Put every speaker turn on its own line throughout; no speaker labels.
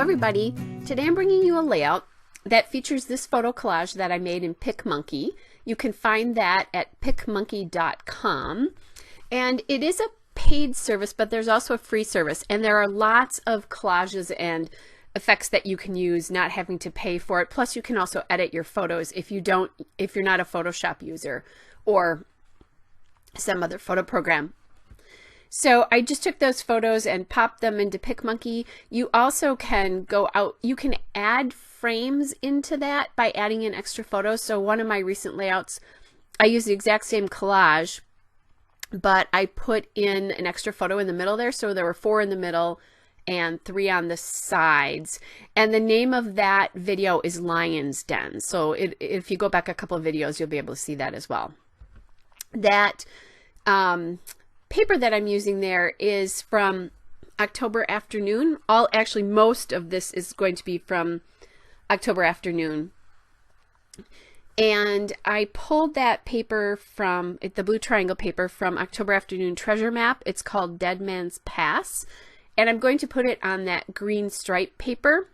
everybody, today I'm bringing you a layout that features this photo collage that I made in PicMonkey. You can find that at picmonkey.com, and it is a paid service, but there's also a free service, and there are lots of collages and effects that you can use not having to pay for it. Plus you can also edit your photos if you're not a Photoshop user or some other photo program. So I just took those photos and popped them into PicMonkey. You also can go out, you can add frames into that by adding in extra photos. So one of my recent layouts, I used the exact same collage, but I put in an extra photo in the middle there. So there were 4 in the middle and 3 on the sides. And the name of that video is Lion's Den. So if you go back a couple of videos, you'll be able to see that as well. That paper that I'm using there is from October Afternoon. Actually, most of this is going to be from October Afternoon. And I pulled that paper from, the blue triangle paper from October Afternoon Treasure Map. It's called Dead Man's Pass. And I'm going to put it on that green stripe paper.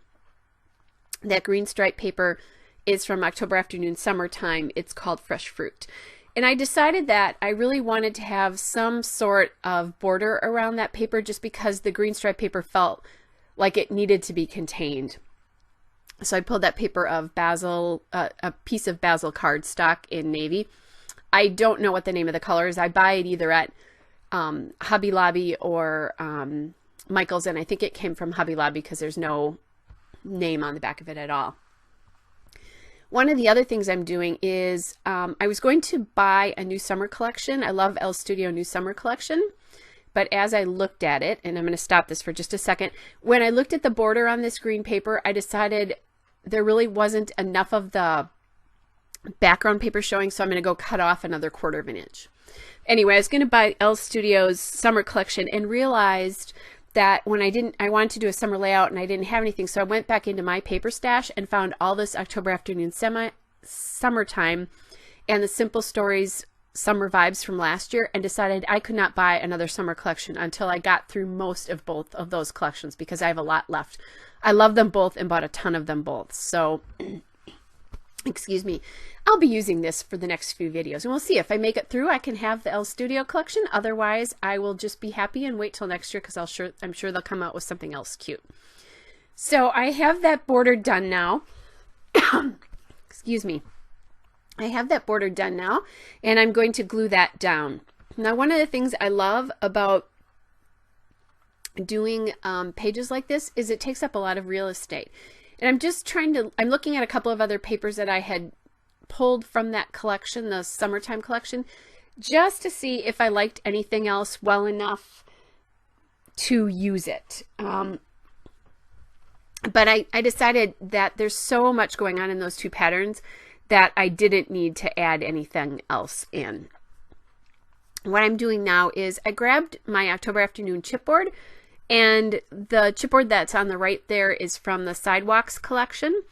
That green stripe paper is from October Afternoon Summertime. It's called Fresh Fruit. And I decided that I really wanted to have some sort of border around that paper just because the green stripe paper felt like it needed to be contained. So I pulled that paper of basil, a piece of basil cardstock in navy. I don't know what the name of the color is. I buy it either at Hobby Lobby or Michael's, and I think it came from Hobby Lobby because there's no name on the back of it at all. One of the other things I'm doing is I was going to buy a new summer collection. I love Elle Studio new summer collection. But as I looked at it, and I'm going to stop this for just a second, when I looked at the border on this green paper, I decided there really wasn't enough of the background paper showing, so I'm going to go cut off another 1/4 of an inch. Anyway, I was going to buy Elle Studio's summer collection and realized that when I wanted to do a summer layout and I didn't have anything, so I went back into my paper stash and found all this October Afternoon Summertime and the Simple Stories Summer Vibes from last year, and decided I could not buy another summer collection until I got through most of both of those collections because I have a lot left. I love them both and bought a ton of them both. So excuse me, I'll be using this for the next few videos, and we'll see if I make it through. I can have the Elle Studio collection. Otherwise, I will just be happy and wait till next year because I'm sure they'll come out with something else cute. So I have that border done now. Excuse me. I have that border done now, and I'm going to glue that down. Now, one of the things I love about doing pages like this is it takes up a lot of real estate. And I'm looking at a couple of other papers that I had pulled from that collection, the summertime collection, just to see if I liked anything else well enough to use it. But I decided that there's so much going on in those two patterns that I didn't need to add anything else in. What I'm doing now is I grabbed my October Afternoon chipboard, and the chipboard that's on the right there is from the Sidewalks collection.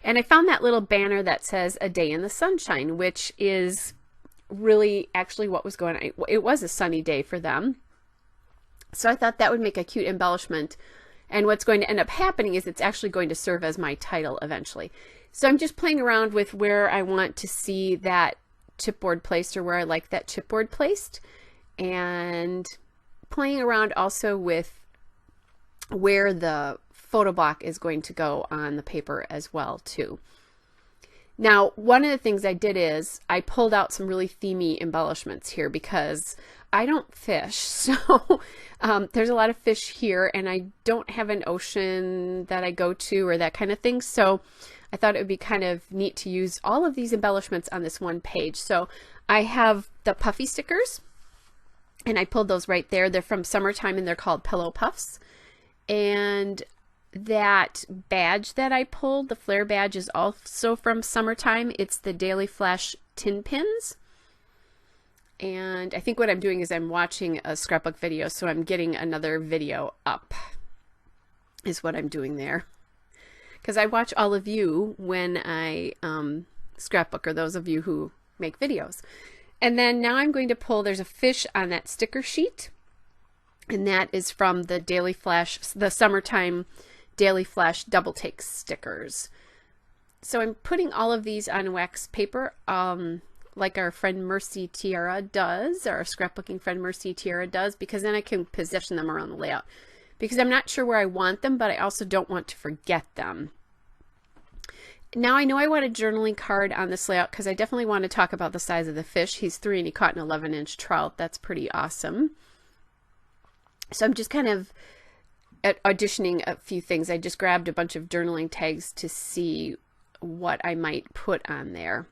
And I found that little banner that says "A Day in the Sunshine," which is really actually what was going on. It was a sunny day for them. So I thought that would make a cute embellishment. And what's going to end up happening is it's actually going to serve as my title eventually. So I'm just playing around with where I want to see that chipboard placed, or where I like that chipboard placed, and playing around also with where the photo block is going to go on the paper as well too. Now, one of the things I did is I pulled out some really themey embellishments here because I don't fish, so there's a lot of fish here, and I don't have an ocean that I go to or that kind of thing, so I thought it would be kind of neat to use all of these embellishments on this one page. So I have the puffy stickers, and I pulled those right there. They're from Summertime, and they're called Pillow Puffs. And that badge that I pulled, the flare badge, is also from Summertime. It's the Daily Flash tin pins. And I think what I'm doing is I'm watching a scrapbook video, so I'm getting another video up is what I'm doing there. Because I watch all of you when I scrapbook, or those of you who make videos. And then now I'm going to pull, there's a fish on that sticker sheet, and that is from the Daily Flash, the Summertime Daily Flash double take stickers. So I'm putting all of these on wax paper, like our friend Mercy Tiara does, our scrapbooking friend Mercy Tiara does, because then I can position them around the layout. Because I'm not sure where I want them, but I also don't want to forget them. Now I know I want a journaling card on this layout because I definitely want to talk about the size of the fish. He's 3 and he caught an 11-inch trout. That's pretty awesome. So I'm just kind of auditioning a few things. I just grabbed a bunch of journaling tags to see what I might put on there.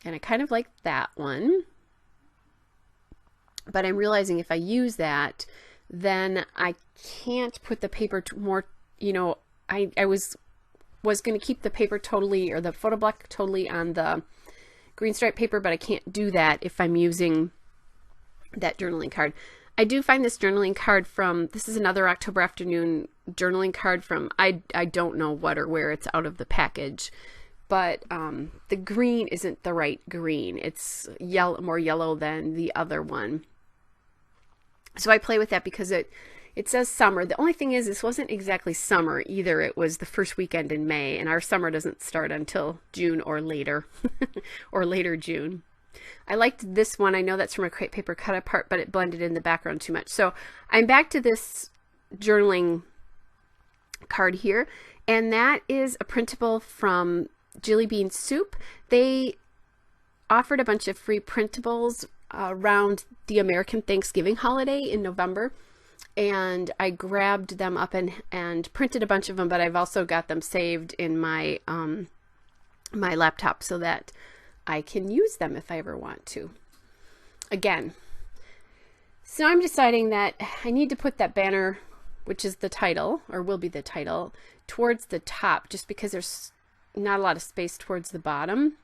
And I kind of like that one. But I'm realizing if I use that, then I can't put the paper more, you know, I was going to keep the paper totally, or the photo block totally on the green stripe paper, but I can't do that if I'm using that journaling card. I do find this journaling card from, this is another October Afternoon journaling card from, I don't know what or where, it's out of the package, but the green isn't the right green. It's yellow, more yellow than the other one. So I play with that because it says summer. The only thing is, this wasn't exactly summer either. It was the first weekend in May, and our summer doesn't start until June or later, or later June. I liked this one. I know that's from a crepe paper cut apart, but it blended in the background too much. So I'm back to this journaling card here, and that is a printable from Jelly Bean Soup. They offered a bunch of free printables around the American Thanksgiving holiday in November, and I grabbed them up and printed a bunch of them, but I've also got them saved in my my laptop so that I can use them if I ever want to. Again, so I'm deciding that I need to put that banner, which is the title, or will be the title, towards the top, just because there's not a lot of space towards the bottom,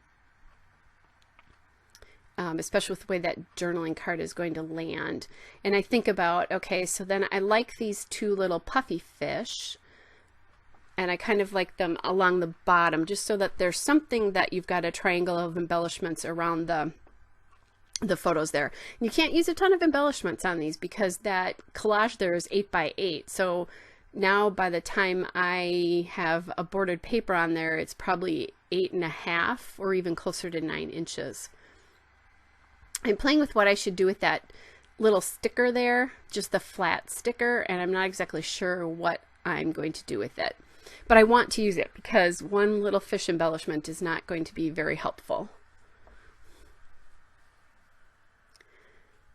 especially with the way that journaling card is going to land. And I think about, okay, so then I like these two little puffy fish, and I kind of like them along the bottom, just so that there's something that you've got a triangle of embellishments around the photos there. You can't use a ton of embellishments on these because that collage there is 8 by 8. So now by the time I have a bordered paper on there, it's probably 8.5 or even closer to 9 inches. I'm playing with what I should do with that little sticker there, just the flat sticker, and I'm not exactly sure what I'm going to do with it. But I want to use it because one little fish embellishment is not going to be very helpful.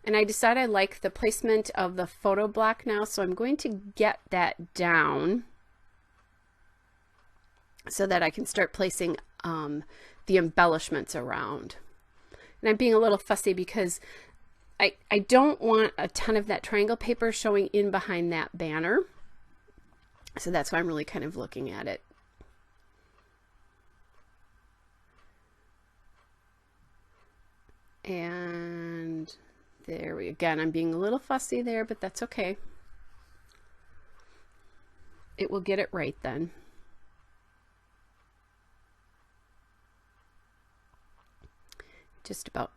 And I decide I like the placement of the photo block now, so I'm going to get that down so that I can start placing the embellishments around. And I'm being a little fussy because I don't want a ton of that triangle paper showing in behind that banner. So that's why I'm really kind of looking at it. And there we, again, I'm being a little fussy there, but that's okay. It will get it right then. Just about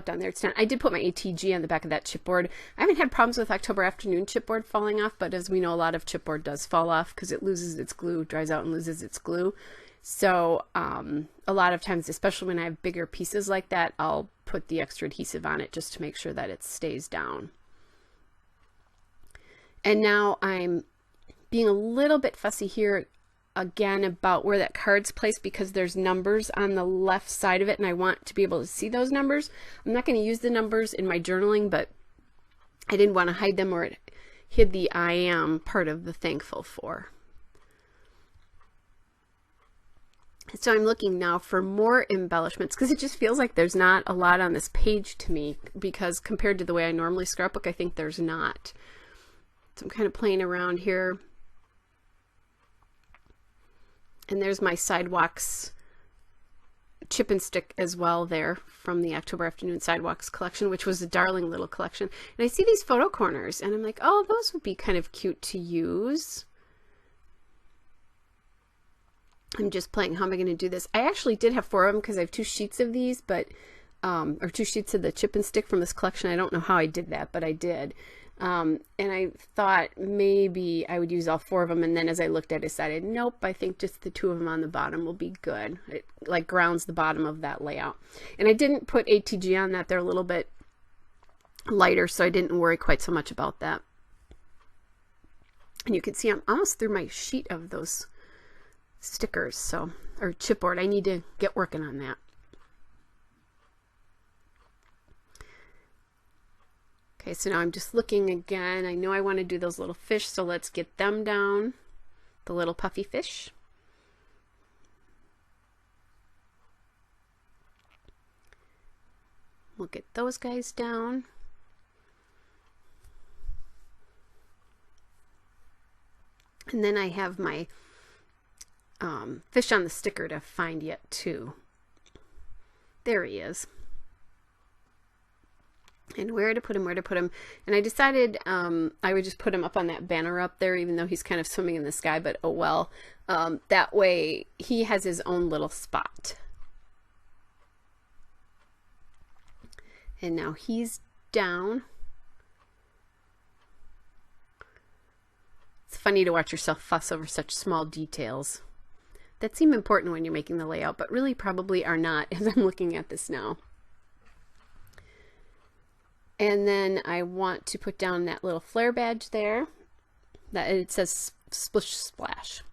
done there. It's done. I did put my ATG on the back of that chipboard. I haven't had problems with October Afternoon chipboard falling off, but as we know, a lot of chipboard does fall off because it loses its glue, dries out and loses its glue. So a lot of times, especially when I have bigger pieces like that, I'll put the extra adhesive on it just to make sure that it stays down. And now I'm being a little bit fussy here again about where that card's placed because there's numbers on the left side of it and I want to be able to see those numbers. I'm not going to use the numbers in my journaling, but I didn't want to hide them or it hid the I am part of the thankful for. So I'm looking now for more embellishments because it just feels like there's not a lot on this page to me because compared to the way I normally scrapbook, I think there's not. So I'm kind of playing around here. And there's my Sidewalks chip and stick as well there from the October Afternoon Sidewalks collection, which was a darling little collection. And I see these photo corners and I'm like, oh, those would be kind of cute to use. I'm just playing, how am I going to do this? I actually did have 4 of them because I have 2 sheets of these, but or 2 sheets of the chip and stick from this collection. I don't know how I did that, but I did. And I thought maybe I would use all 4 of them, and then as I looked at it, I decided, nope, I think just the 2 of them on the bottom will be good. It like grounds the bottom of that layout. And I didn't put ATG on that. They're a little bit lighter, so I didn't worry quite so much about that. And you can see I'm almost through my sheet of those stickers, so, or chipboard. I need to get working on that. Okay, so now I'm just looking again. I know I want to do those little fish, so let's get them down. The little puffy fish. We'll get those guys down. And then I have my fish on the sticker to find yet too. There he is. And where to put him, and I decided I would just put him up on that banner up there, even though he's kind of swimming in the sky, but oh well. That way he has his own little spot. And now he's down. It's funny to watch yourself fuss over such small details that seem important when you're making the layout, but really probably are not as I'm looking at this now. And then I want to put down that little flare badge there that it says Splish Splash.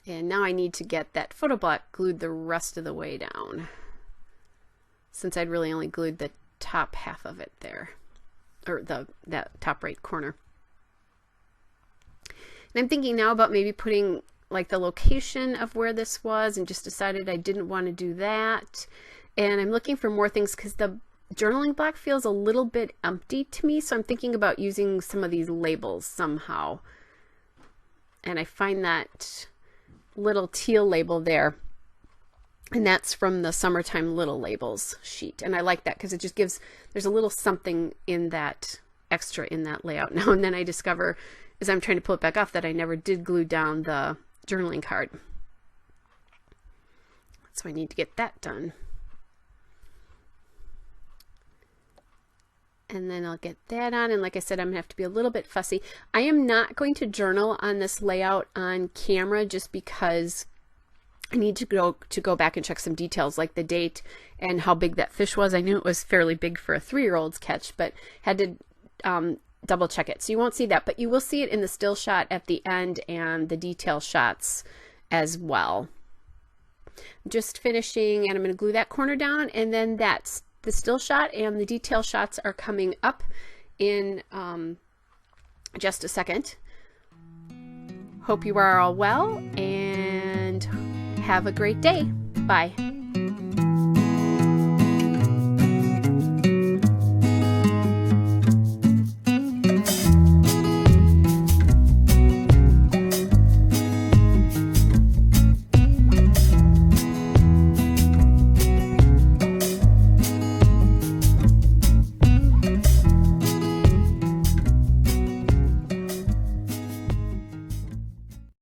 And now I need to get that photo block glued the rest of the way down, since I'd really only glued the top half of it there, or that top right corner. And I'm thinking now about maybe putting like the location of where this was, and just decided I didn't want to do that. And I'm looking for more things because the journaling block feels a little bit empty to me, so I'm thinking about using some of these labels somehow. And I find that little teal label there, and that's from the Summertime Little Labels sheet, and I like that because it just gives, there's a little something in that extra in that layout now. And then I discover as I'm trying to pull it back off that I never did glue down the journaling card, so I need to get that done. And then I'll get that on, and like I said, I'm gonna have to be a little bit fussy. I am not going to journal on this layout on camera just because I need to go back and check some details like the date and how big that fish was. I knew it was fairly big for a 3-year-old's catch, but had to double check it. So you won't see that, but you will see it in the still shot at the end and the detail shots as well. Just finishing, and I'm going to glue that corner down, and then that's the still shot, and the detail shots are coming up in just a second. Hope you are all well, and have a great day. Bye.